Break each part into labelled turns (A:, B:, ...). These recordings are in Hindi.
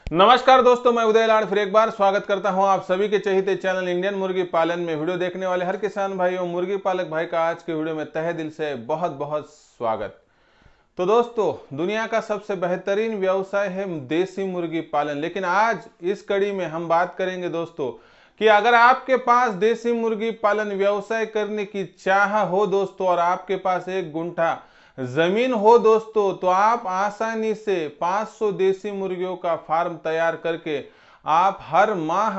A: नमस्कार दोस्तों, मैं उदय लाड फिर एक बार स्वागत करता हूं आप सभी के चहेते चैनल इंडियन मुर्गी पालन में वीडियो देखने वाले हर किसान भाई और मुर्गी पालक भाई का आज के वीडियो में तहे दिल से बहुत बहुत स्वागत। तो दोस्तों, दुनिया का सबसे बेहतरीन व्यवसाय है देसी मुर्गी पालन। लेकिन आज इस कड़ी में हम बात करेंगे दोस्तों कि अगर आपके पास देसी मुर्गी पालन व्यवसाय करने की चाह हो दोस्तों और आपके पास 1 गुंठा जमीन हो दोस्तों, तो आप आसानी से 500 देसी मुर्गियों का फार्म तैयार करके आप हर माह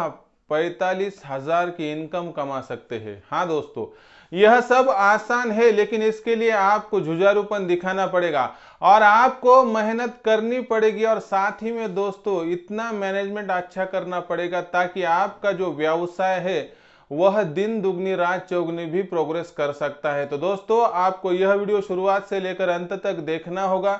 A: 45,000 की इनकम कमा सकते हैं। हाँ दोस्तों, यह सब आसान है, लेकिन इसके लिए आपको जुझारूपन दिखाना पड़ेगा और आपको मेहनत करनी पड़ेगी और साथ ही में दोस्तों इतना मैनेजमेंट अच्छा करना पड़ेगा ताकि आपका जो व्यवसाय है वह दिन दुगनी रात चौगुनी भी प्रोग्रेस कर सकता है। तो दोस्तों, आपको यह वीडियो शुरुआत से लेकर अंत तक देखना होगा,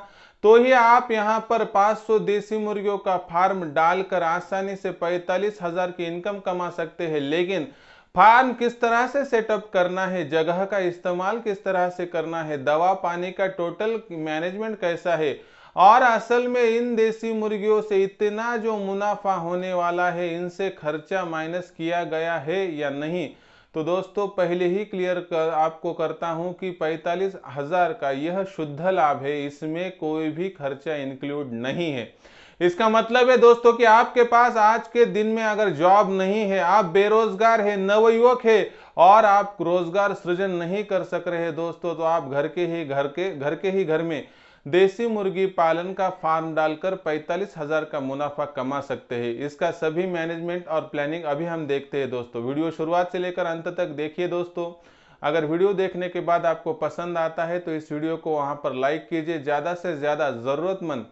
A: तो ही आप यहां पर 500 देसी मुर्गियों का फार्म डालकर आसानी से 45,000 की इनकम कमा सकते हैं। लेकिन फार्म किस तरह से सेटअप करना है, जगह का इस्तेमाल किस तरह से करना है, दवा पानी का टोटल मैनेजमेंट कैसा है और असल में इन देसी मुर्गियों से इतना जो मुनाफा होने वाला है, इनसे खर्चा माइनस किया गया है या नहीं, तो दोस्तों पहले ही आपको करता हूं कि 45,000 का यह शुद्ध लाभ है, इसमें कोई भी खर्चा इंक्लूड नहीं है। इसका मतलब है दोस्तों कि आपके पास आज के दिन में अगर जॉब नहीं है, आप बेरोजगार है, नवयुवक है और आप रोजगार सृजन नहीं कर सक रहे दोस्तों, तो आप घर के ही घर में देसी मुर्गी पालन का फार्म डालकर 45,000 का मुनाफा कमा सकते हैं। इसका सभी मैनेजमेंट और प्लानिंग अभी हम देखते हैं दोस्तों। वीडियो शुरुआत से लेकर अंत तक देखिए दोस्तों। अगर वीडियो देखने के बाद आपको पसंद आता है तो इस वीडियो को वहां पर लाइक कीजिए। ज्यादा से ज्यादा जरूरतमंद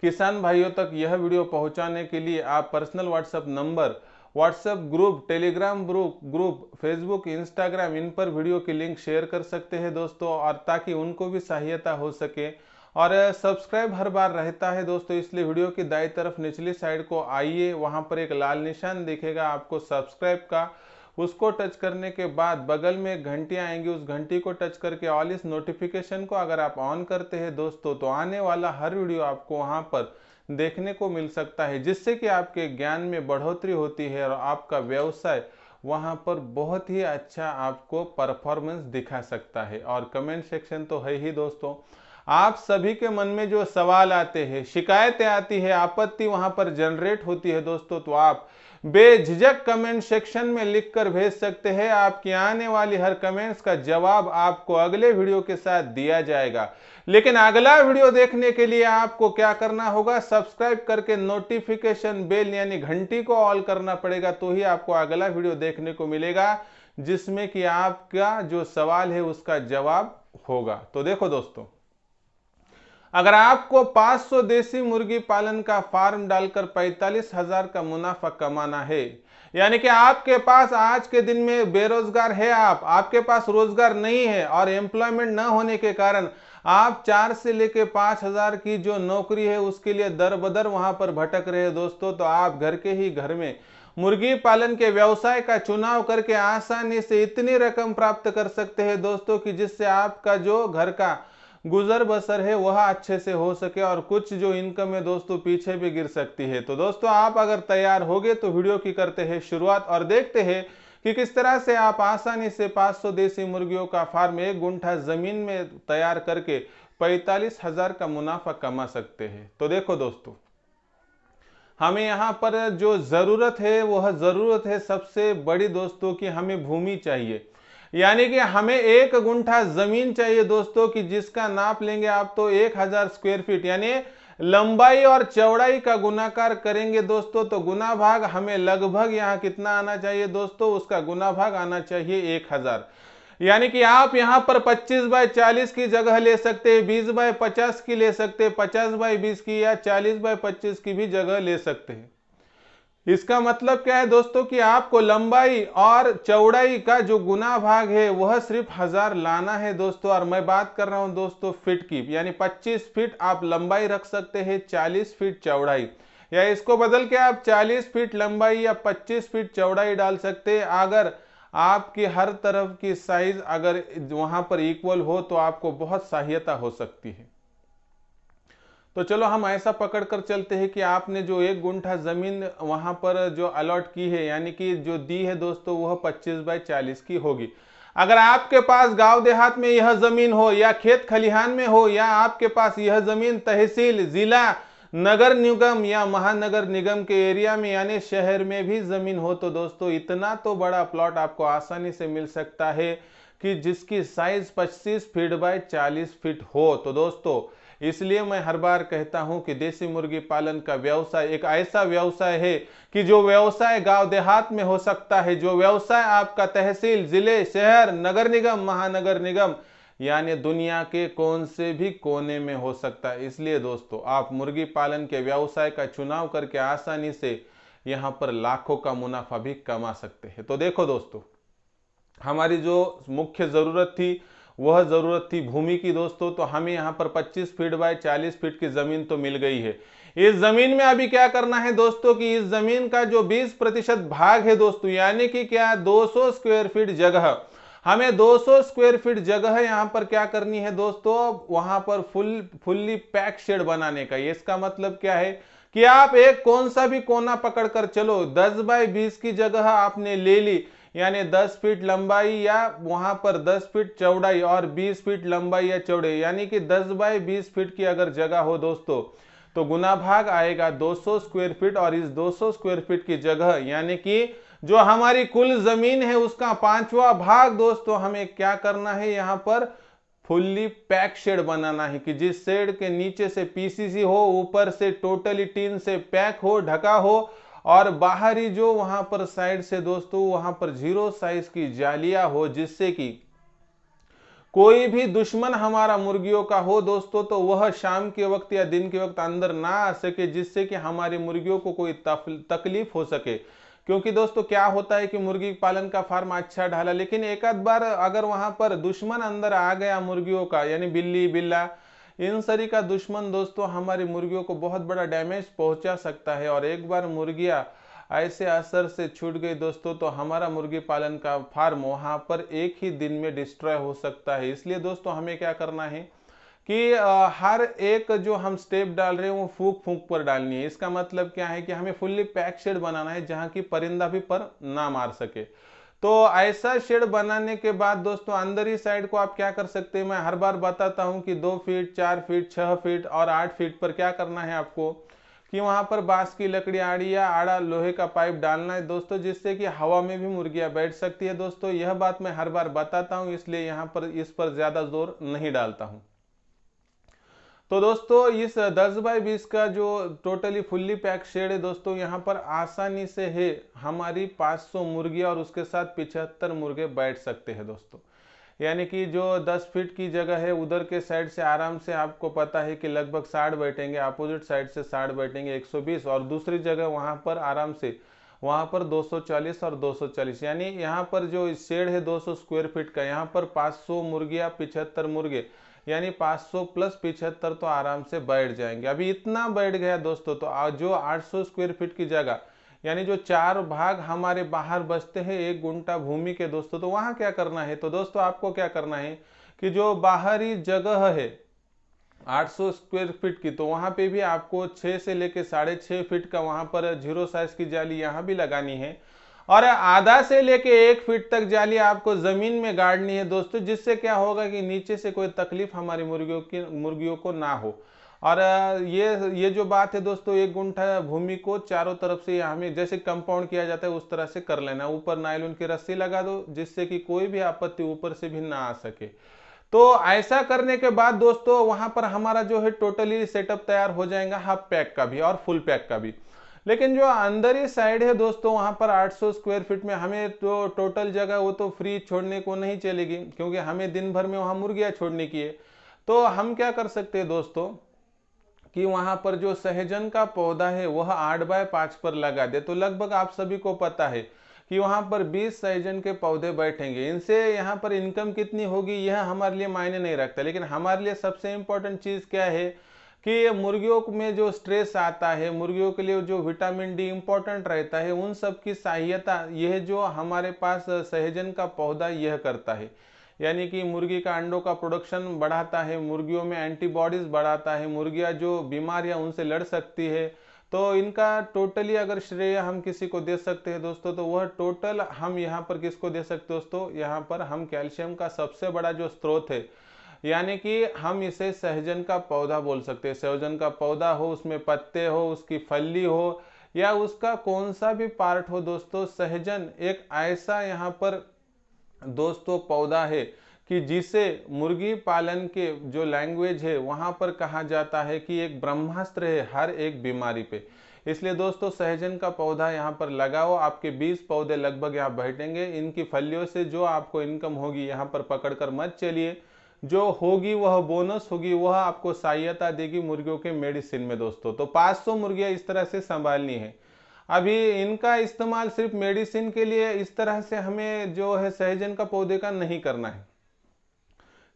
A: किसान भाइयों तक यह वीडियो पहुंचाने के लिए आप personal WhatsApp number, WhatsApp group, Telegram group, Facebook, Instagram, इन पर वीडियो की लिंक शेयर कर सकते हैं दोस्तों, और ताकि उनको भी सहायता हो सके। और सब्सक्राइब हर बार रहता है दोस्तों, इसलिए वीडियो की दाईं तरफ निचली साइड को आइए, वहां पर एक लाल निशान दिखेगा आपको सब्सक्राइब का, उसको टच करने के बाद बगल में एक घंटी आएंगी, उस घंटी को टच करके ऑल इस नोटिफिकेशन को अगर आप ऑन करते हैं दोस्तों, तो आने वाला हर वीडियो आपको वहां पर देखने को मिल सकता है, जिससे कि आपके ज्ञान में बढ़ोतरी होती है और आपका व्यवसाय वहां पर बहुत ही अच्छा आपको परफॉर्मेंस दिखा सकता है। और कमेंट सेक्शन तो है ही दोस्तों, आप सभी के मन में जो सवाल आते हैं, शिकायतें आती है, आपत्ति वहां पर जनरेट होती है दोस्तों, तो आप बेझिझक कमेंट सेक्शन में लिखकर भेज सकते हैं। आपकी आने वाली हर कमेंट्स का जवाब आपको अगले वीडियो के साथ दिया जाएगा। लेकिन अगला वीडियो देखने के लिए आपको क्या करना होगा, सब्सक्राइब करके नोटिफिकेशन बेल यानी घंटी को ऑल करना पड़ेगा, तो ही आपको अगला वीडियो देखने को मिलेगा जिसमें कि आपका जो सवाल है उसका जवाब होगा। तो देखो दोस्तों, अगर आपको 500 देसी मुर्गी पालन का फार्म डालकर 45,000 का मुनाफा कमाना है, यानी कि आपके पास आज के दिन में बेरोजगार है, आपके पास रोजगार नहीं है और एम्प्लॉयमेंट न होने के कारण आप 4 से लेके 5,000 की जो नौकरी है उसके लिए दर बदर वहां पर भटक रहे हैं दोस्तों, तो आप घर के ही घर में मुर्गी पालन के व्यवसाय का चुनाव करके आसानी से इतनी रकम प्राप्त कर सकते हैं दोस्तों कि जिससे आपका जो घर का गुजर बसर है वह अच्छे से हो सके और कुछ जो इनकम है दोस्तों पीछे भी गिर सकती है। तो दोस्तों, आप अगर तैयार हो गए तो वीडियो की करते हैं शुरुआत और देखते हैं कि किस तरह से आप आसानी से 500 देसी मुर्गियों का फार्म 1 गुंठा जमीन में तैयार करके 45,000 का मुनाफा कमा सकते हैं। तो देखो दोस्तों, हमें यहाँ पर जो जरूरत है वह जरूरत है सबसे बड़ी दोस्तों की हमें भूमि चाहिए, यानी कि हमें 1 गुंठा जमीन चाहिए दोस्तों कि जिसका नाप लेंगे आप तो 1,000 स्क्वायर फीट, यानी लंबाई और चौड़ाई का गुणाकार करेंगे दोस्तों, तो गुना भाग हमें लगभग यहाँ कितना आना चाहिए दोस्तों, उसका गुना भाग आना चाहिए 1,000। यानी कि आप यहां पर 25 बाय 40 की जगह ले सकते हैं, 20 बाय 50 की ले सकते हैं, 50 बाय 20 की या 40 बाय 25 की भी जगह ले सकते हैं। इसका मतलब क्या है दोस्तों कि आपको लंबाई और चौड़ाई का जो गुना भाग है वह सिर्फ 1,000 लाना है दोस्तों। और मैं बात कर रहा हूं दोस्तों फीट की, यानी 25 फीट आप लंबाई रख सकते हैं, 40 फीट चौड़ाई, या इसको बदल के आप 40 फीट लंबाई या 25 फीट चौड़ाई डाल सकते हैं। अगर आपकी हर तरफ की साइज अगर वहां पर इक्वल हो तो आपको बहुत सहायता हो सकती है। तो चलो हम ऐसा पकड़ कर चलते हैं कि आपने जो 1 गुंठा जमीन वहां पर जो अलॉट की है, यानी कि जो दी है दोस्तों, वह 25/40 की होगी। अगर आपके पास गांव देहात में यह जमीन हो या खेत खलिहान में हो, या आपके पास यह जमीन तहसील, जिला, नगर निगम या महानगर निगम के एरिया में यानी शहर में भी जमीन हो, तो दोस्तों इतना तो बड़ा प्लॉट आपको आसानी से मिल सकता है कि जिसकी साइज 25 फीट बाय 40 फीट हो। तो दोस्तों इसलिए मैं हर बार कहता हूं कि देसी मुर्गी पालन का व्यवसाय एक ऐसा व्यवसाय है कि जो व्यवसाय गांव देहात में हो सकता है, जो व्यवसाय आपका तहसील, जिले, शहर, नगर निगम, महानगर निगम यानी दुनिया के कौन से भी कोने में हो सकता है। इसलिए दोस्तों आप मुर्गी पालन के व्यवसाय का चुनाव करके आसानी से यहां पर लाखों का मुनाफा भी कमा सकते हैं। तो देखो दोस्तों, हमारी जो मुख्य जरूरत थी वह जरूरत थी भूमि की दोस्तों। तो हमें यहाँ पर 25 फीट बाय 40 फीट की जमीन तो मिल गई है। इस जमीन में अभी क्या करना है दोस्तों कि इस जमीन का जो 20% भाग है दोस्तों, यानी कि क्या 200 स्क्वायर फीट जगह, हमें 200 स्क्वायर फीट जगह यहाँ पर क्या करनी है दोस्तों, वहां पर फुल्ली पैक शेड बनाने का। इसका मतलब क्या है कि आप एक कौन सा भी कोना पकड़ कर चलो, 10/20 की जगह आपने ले ली, यानी 10 फीट लंबाई या वहां पर 10 फीट चौड़ाई और 20 फीट लंबाई या चौड़ाई, यानी कि 10/20 फीट की अगर जगह हो दोस्तों, तो गुना भाग आएगा 200 स्क्वायर फीट। और इस 200 स्क्वायर फीट की जगह यानी कि जो हमारी कुल जमीन है उसका 5वां भाग दोस्तों हमें क्या करना है, यहां पर फुल्ली पैक शेड बनाना है कि जिस शेड के नीचे से पीसीसी हो, ऊपर से टोटली टीन से पैक हो, ढका हो, और बाहरी जो वहां पर साइड से दोस्तों वहां पर 0 साइज की जालियां हो, जिससे कि कोई भी दुश्मन हमारा मुर्गियों का हो दोस्तों तो वह शाम के वक्त या दिन के वक्त अंदर ना आ सके, जिससे कि हमारी मुर्गियों को कोई तकलीफ हो सके। क्योंकि दोस्तों क्या होता है कि मुर्गी पालन का फार्म अच्छा ढाला, लेकिन एक आध बार अगर वहां पर दुश्मन अंदर आ गया मुर्गियों का, यानी बिल्ली, बिल्ला, इन सरी का दुश्मन दोस्तों हमारी मुर्गियों को बहुत बड़ा डैमेज पहुंचा सकता है। और एक बार मुर्गियां ऐसे असर से छूट गई दोस्तों तो हमारा मुर्गी पालन का फार्म वहां पर एक ही दिन में डिस्ट्रॉय हो सकता है। इसलिए दोस्तों हमें क्या करना है कि हर एक जो हम स्टेप डाल रहे हैं वो फूक फूक पर डालनी है। इसका मतलब क्या है कि हमें फुल्ली पैक शेड बनाना है जहां की परिंदा भी पर ना मार सके। तो ऐसा शेड बनाने के बाद दोस्तों अंदर ही साइड को आप क्या कर सकते हैं, मैं हर बार बताता हूं कि 2 फीट, 4 फीट, 6 फीट और 8 फीट पर क्या करना है आपको कि वहां पर बांस की लकड़ी, आड़ी या आड़ा लोहे का पाइप डालना है दोस्तों, जिससे कि हवा में भी मुर्गियां बैठ सकती है। दोस्तों यह बात मैं हर बार बताता हूं, इसलिए यहां पर इस पर ज्यादा जोर नहीं डालता हूं। तो दोस्तों इस 10/20 का जो टोटली फुल्ली पैक शेड है दोस्तों, यहाँ पर आसानी से है हमारी 500 मुर्गियां और उसके साथ 75 मुर्गे बैठ सकते हैं दोस्तों। यानी कि जो 10 फीट की जगह है उधर के साइड से आराम से आपको पता है कि लगभग 60 बैठेंगे, अपोजिट साइड से 60 बैठेंगे 120, और दूसरी जगह वहां पर आराम से वहां पर 240 और 240, यानी यहाँ पर जो शेड है 200 स्क्वायर फीट का, यहाँ पर 500 मुर्गियां, 75 मुर्गे, यानी 500 प्लस 75 तो आराम से बैठ जाएंगे। अभी इतना बैठ गया दोस्तों तो जो 800 स्क्वायर फीट की जगह, यानी जो 4 भाग हमारे बाहर बचते हैं 1 गुंठा भूमि के दोस्तों, तो वहां क्या करना है, तो दोस्तों आपको क्या करना है कि जो बाहरी जगह है 800 स्क्वायर फीट की, तो वहां पे भी आपको 6 से लेके 6.5 फीट का वहां पर 0 साइज की जाली यहां भी लगानी है, और आधा से लेके 1 फीट तक जाली आपको जमीन में गाड़नी है दोस्तों, जिससे क्या होगा कि नीचे से कोई तकलीफ हमारी मुर्गियों को ना हो। और ये जो बात है दोस्तों, 1 गुंठा भूमि को चारों तरफ से हमें जैसे कंपाउंड किया जाता है उस तरह से कर लेना। ऊपर नायलॉन की रस्सी लगा दो जिससे कि कोई भी आपत्ति ऊपर से भी ना आ सके। तो ऐसा करने के बाद दोस्तों वहां पर हमारा जो है टोटली सेटअप तैयार हो जाएगा, हाफ पैक का भी और फुल पैक का भी। लेकिन जो अंदर ही साइड है दोस्तों वहां पर 800 स्क्वायर फीट में हमें तो टोटल जगह वो तो फ्री छोड़ने को नहीं चलेगी, क्योंकि हमें दिन भर में वहां मुर्गियां छोड़ने की है। तो हम क्या कर सकते हैं दोस्तों कि वहां पर जो सहजन का पौधा है वह 8x5 पर लगा दे। तो लगभग आप सभी को पता है कि वहां पर 20 सहजन के पौधे बैठेंगे। इनसे यहाँ पर इनकम कितनी होगी यह हमारे लिए मायने नहीं रखता, लेकिन हमारे लिए सबसे इंपॉर्टेंट चीज क्या है कि मुर्गियों में जो स्ट्रेस आता है, मुर्गियों के लिए जो विटामिन डी इंपॉर्टेंट रहता है, उन सब की सहायता यह जो हमारे पास सहजन का पौधा यह करता है। यानी कि मुर्गी का अंडों का प्रोडक्शन बढ़ाता है, मुर्गियों में एंटीबॉडीज बढ़ाता है, मुर्गियां जो बीमारियां उनसे लड़ सकती है। तो इनका टोटली अगर श्रेय हम किसी को दे सकते हैं दोस्तों, तो वह टोटल हम यहाँ पर किसको दे सकते हैं दोस्तों, यहाँ पर हम कैल्शियम का सबसे बड़ा जो स्रोत है, यानी कि हम इसे सहजन का पौधा बोल सकते हैं। सहजन का पौधा हो, उसमें पत्ते हो, उसकी फली हो, या उसका कौन सा भी पार्ट हो दोस्तों, सहजन एक ऐसा यहाँ पर दोस्तों पौधा है कि जिसे मुर्गी पालन के जो लैंग्वेज है वहां पर कहा जाता है कि एक ब्रह्मास्त्र है हर एक बीमारी पे। इसलिए दोस्तों सहजन का पौधा यहाँ पर लगाओ, आपके 20 पौधे लगभग यहाँ बैठेंगे। इनकी फलियों से जो आपको इनकम होगी यहाँ पर पकड़कर मत चलिए, जो होगी वह बोनस होगी, वह आपको सहायता देगी मुर्गियों के मेडिसिन में दोस्तों। तो 500 मुर्गियां इस तरह से संभालनी है। अभी इनका इस्तेमाल सिर्फ मेडिसिन के लिए इस तरह से हमें जो है सहजन का पौधे का नहीं करना है।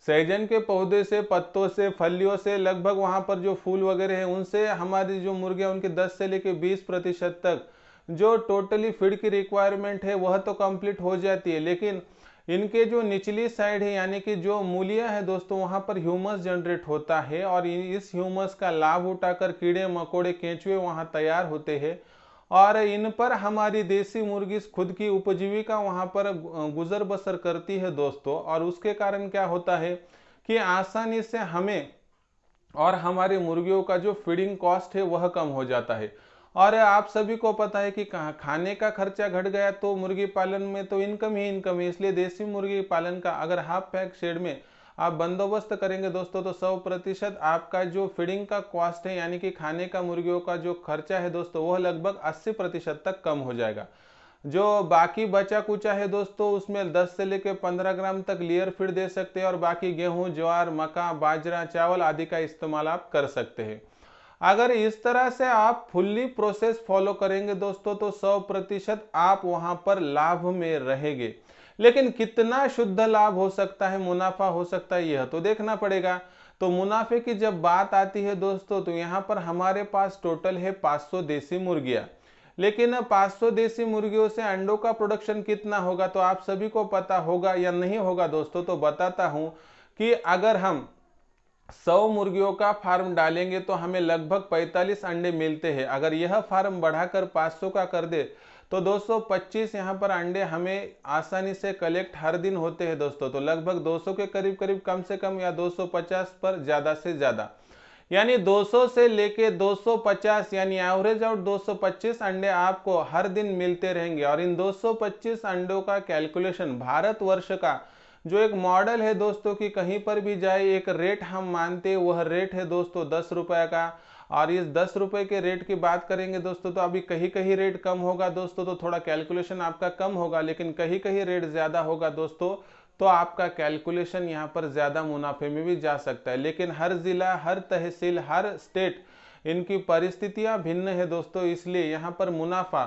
A: सहजन के पौधे से, पत्तों से, फलियों से, लगभग वहां पर जो फूल वगैरह है उनसे हमारी जो मुर्गियां उनके 10 से लेकर 20% तक जो टोटली फीड की रिक्वायरमेंट है वह तो कंप्लीट हो जाती है। लेकिन इनके जो निचली साइड है यानी कि जो मूलियां है दोस्तों, वहां पर ह्यूमस जनरेट होता है और इस ह्यूमस का लाभ उठाकर कीड़े मकोड़े केंचुए वहां तैयार होते हैं और इन पर हमारी देसी मुर्गी खुद की उपजीविका वहां पर गुजर बसर करती है दोस्तों। और उसके कारण क्या होता है कि आसानी से हमें और हमारी मुर्गियों का जो फीडिंग कॉस्ट है वह कम हो जाता है। और आप सभी को पता है कि खाने का खर्चा घट गया तो मुर्गी पालन में तो इनकम ही इनकम है। इसलिए देसी मुर्गी पालन का अगर हाफ पैक शेड में आप बंदोबस्त करेंगे दोस्तों, तो 100% आपका जो फीडिंग का कॉस्ट है यानी कि खाने का मुर्गियों का जो खर्चा है दोस्तों, वह लगभग 80% तक कम हो जाएगा। जो बाकी बचा कुचा है दोस्तों, उसमें 10 से लेकर 15 ग्राम तक लेयर फीड दे सकते हैं और बाकी गेहूं, ज्वार, मक्का, बाजरा, चावल आदि का इस्तेमाल आप कर सकते हैं। अगर इस तरह से आप फुल्ली प्रोसेस फॉलो करेंगे दोस्तों, तो 100% आप वहां पर लाभ में रहेंगे। लेकिन कितना शुद्ध लाभ हो सकता है, मुनाफा हो सकता है, यह तो देखना पड़ेगा। तो मुनाफे की जब बात आती है दोस्तों, तो यहाँ पर हमारे पास टोटल है 500 देसी मुर्गियां। लेकिन 500 देसी मुर्गियों से अंडों का प्रोडक्शन कितना होगा, तो आप सभी को पता होगा या नहीं होगा दोस्तों, तो बताता हूं कि अगर हम 100 मुर्गियों का फार्म डालेंगे तो हमें लगभग 45 अंडे मिलते हैं। अगर यह फार्म बढ़ाकर 500 का कर दे तो 225 यहाँ पर अंडे हमें आसानी से कलेक्ट हर दिन होते हैं दोस्तों। तो लगभग 200 के करीब करीब कम से कम या 250 पर ज्यादा से ज्यादा, यानी 200 से लेके 250 यानी एवरेज आउट 225 अंडे आपको हर दिन मिलते रहेंगे। और इन 225 अंडों का कैलकुलेशन भारतवर्ष का जो एक मॉडल है दोस्तों कि कहीं पर भी जाए एक रेट हम मानते हैं, वह रेट है दोस्तों 10 रुपए का। और इस 10 रुपए के रेट की बात करेंगे दोस्तों, तो अभी कहीं कहीं रेट कम होगा दोस्तों, तो थोड़ा कैलकुलेशन आपका कम होगा। लेकिन कहीं कहीं रेट ज्यादा होगा दोस्तों, तो आपका कैलकुलेशन यहाँ पर ज्यादा मुनाफे में भी जा सकता है। लेकिन हर जिला, हर तहसील, हर स्टेट इनकी परिस्थितियां भिन्न है दोस्तों, इसलिए यहाँ पर मुनाफा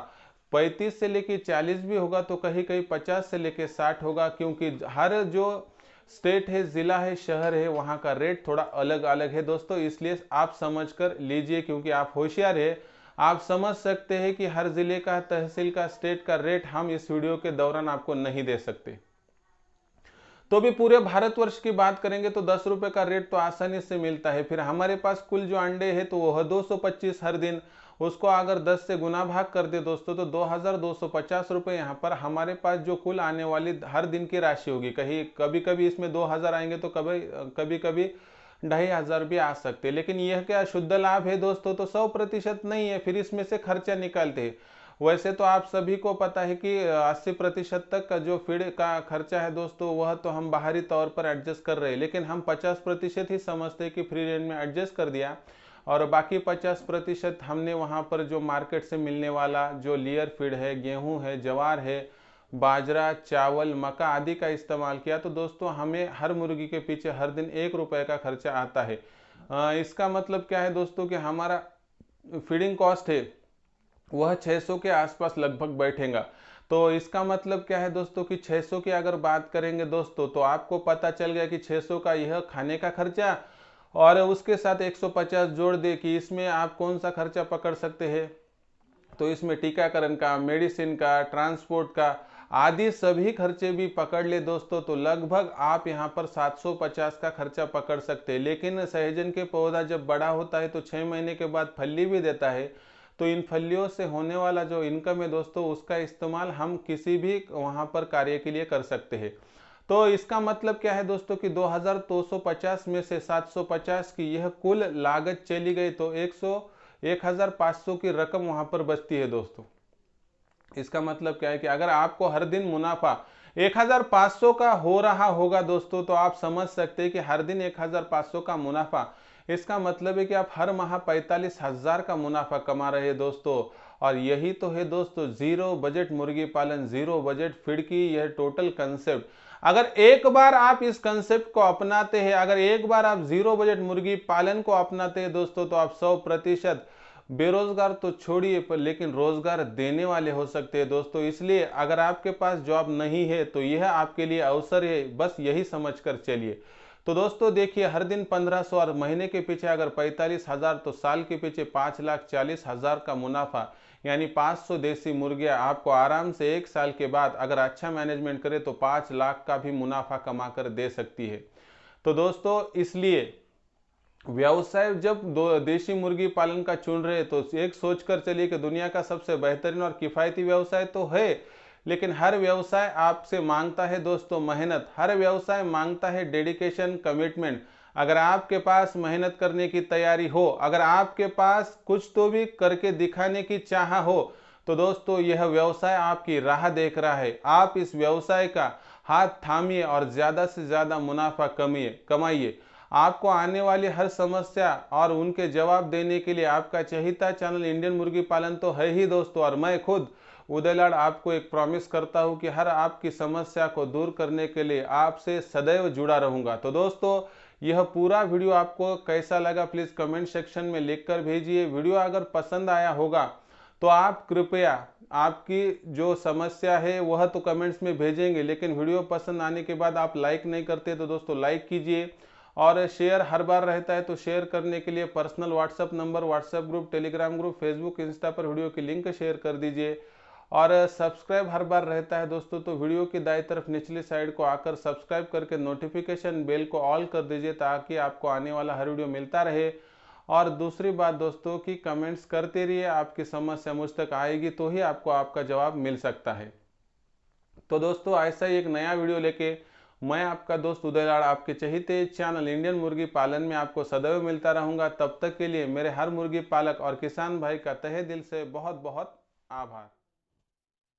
A: 35 से लेके 40 भी होगा, तो कहीं कहीं 50 से लेके 60 होगा, क्योंकि हर जो स्टेट है, जिला है, शहर है, वहां का रेट थोड़ा अलग अलग है दोस्तों। इसलिए आप समझ कर लीजिए, क्योंकि आप होशियार है, आप समझ सकते हैं कि हर जिले का, तहसील का, स्टेट का रेट हम इस वीडियो के दौरान आपको नहीं दे सकते। तो भी पूरे भारतवर्ष की बात करेंगे तो 10 रुपए का रेट तो आसानी से मिलता है। फिर हमारे पास कुल जो अंडे हैं तो वह 225 हर दिन, उसको अगर 10 से गुना भाग कर दे दोस्तों, तो 2250 रुपए यहाँ पर हमारे पास जो कुल आने वाली हर दिन की राशि होगी। कहीं कभी कभी इसमें 2000 आएंगे तो कभी कभी 2500 भी आ सकते हैं। लेकिन यह क्या शुद्ध लाभ है दोस्तों, तो 100% नहीं है। फिर इसमें से खर्चा निकालते हैं। वैसे तो आप सभी को पता है कि 80% तक का जो फीड का खर्चा है दोस्तों, वह तो हम बाहरी तौर पर एडजस्ट कर रहे हैं। लेकिन हम 50% ही समझते हैं कि फ्री रेंज में एडजस्ट कर दिया, और बाकी 50% हमने वहाँ पर जो मार्केट से मिलने वाला जो लेयर फीड है, गेहूं है, ज्वार है, बाजरा, चावल, मक्का आदि का इस्तेमाल किया। तो दोस्तों हमें हर मुर्गी के पीछे हर दिन 1 रुपए का खर्चा आता है। इसका मतलब क्या है दोस्तों कि हमारा फीडिंग कॉस्ट है वह 600 के आसपास लगभग बैठेगा। तो इसका मतलब क्या है दोस्तों कि 600 की अगर बात करेंगे दोस्तों, तो आपको पता चल गया कि 600 का यह खाने का खर्चा, और उसके साथ 150 जोड़ दे कि इसमें आप कौन सा खर्चा पकड़ सकते हैं। तो इसमें टीकाकरण का, मेडिसिन का, ट्रांसपोर्ट का, आदि सभी खर्चे भी पकड़ ले दोस्तों तो लगभग आप यहाँ पर 750 का खर्चा पकड़ सकते हैं। लेकिन सहजन के पौधा जब बड़ा होता है तो 6 महीने के बाद फली भी देता है, तो इन फलियों से होने वाला जो इनकम है दोस्तों उसका इस्तेमाल हम किसी भी वहाँ पर कार्य के लिए कर सकते हैं। तो इसका मतलब क्या है दोस्तों कि 2250 में से 750 की यह कुल लागत चली गई तो 1500 की रकम वहां पर बचती है दोस्तों। इसका मतलब क्या है कि अगर आपको हर दिन मुनाफा 1500 का हो रहा होगा दोस्तों, तो आप समझ सकते हैं कि हर दिन 1500 का मुनाफा, इसका मतलब है कि आप हर माह 45,000 का मुनाफा कमा रहे हैं दोस्तों। और यही तो है दोस्तों जीरो बजट मुर्गी पालन, जीरो बजट फीड की यह टोटल कंसेप्ट। अगर एक बार आप इस कंसेप्ट को अपनाते हैं, अगर एक बार आप जीरो बजट मुर्गी पालन को अपनाते हैं दोस्तों, तो आप 100% बेरोजगार तो छोड़िए पर लेकिन रोजगार देने वाले हो सकते हैं दोस्तों। इसलिए अगर आपके पास जॉब नहीं है तो यह आपके लिए अवसर है, बस यही समझकर चलिए। तो दोस्तों देखिए, हर दिन 1500 और महीने के पीछे अगर 45,000 तो साल के पीछे 5,40,000 का मुनाफा, यानी 500 देसी मुर्गियां आपको आराम से 1 साल के बाद अगर अच्छा मैनेजमेंट करे तो 5 लाख का भी मुनाफा कमा कर दे सकती है। तो दोस्तों इसलिए व्यवसाय जब देशी मुर्गी पालन का चुन रहे तो एक सोचकर चलिए कि दुनिया का सबसे बेहतरीन और किफायती व्यवसाय तो है, लेकिन हर व्यवसाय आपसे मांगता है दोस्तों मेहनत, हर व्यवसाय मांगता है डेडिकेशन, कमिटमेंट। अगर आपके पास मेहनत करने की तैयारी हो, अगर आपके पास कुछ तो भी करके दिखाने की चाह हो, तो दोस्तों यह व्यवसाय आपकी राह देख रहा है। आप इस व्यवसाय का हाथ थामिए और ज्यादा से ज्यादा मुनाफा कमाइए। आपको आने वाली हर समस्या और उनके जवाब देने के लिए आपका चहेता चैनल इंडियन मुर्गी पालन तो है ही दोस्तों। और मैं खुद उदय लाड आपको एक प्रॉमिस करता हूं कि हर आपकी समस्या को दूर करने के लिए आपसे सदैव जुड़ा रहूंगा। तो दोस्तों यह पूरा वीडियो आपको कैसा लगा प्लीज कमेंट सेक्शन में लिखकर भेजिए। वीडियो अगर पसंद आया होगा तो आप कृपया, आपकी जो समस्या है वह तो कमेंट्स में भेजेंगे, लेकिन वीडियो पसंद आने के बाद आप लाइक नहीं करते तो दोस्तों लाइक कीजिए। और शेयर हर बार रहता है तो शेयर करने के लिए personal WhatsApp number, WhatsApp group, Telegram group, Facebook, Insta पर वीडियो की लिंक शेयर कर दीजिए। और सब्सक्राइब हर बार रहता है दोस्तों, तो वीडियो की दाईं तरफ निचली साइड को आकर सब्सक्राइब करके नोटिफिकेशन बेल को ऑल कर दीजिए ताकि आपको आने वाला हर वीडियो मिलता रहे। और दूसरी बात दोस्तों कि कमेंट्स करते रहिए, आपकी समस्या मुझ तक आएगी तो ही आपको आपका जवाब मिल सकता है। तो दोस्तों ऐसा ही एक नया वीडियो लेके मैं आपका दोस्त उदय लाड आपके चहेते चैनल इंडियन मुर्गी पालन में आपको सदैव मिलता रहूंगा। तब तक के लिए मेरे हर मुर्गी पालक और किसान भाई का तहे दिल से बहुत बहुत आभार।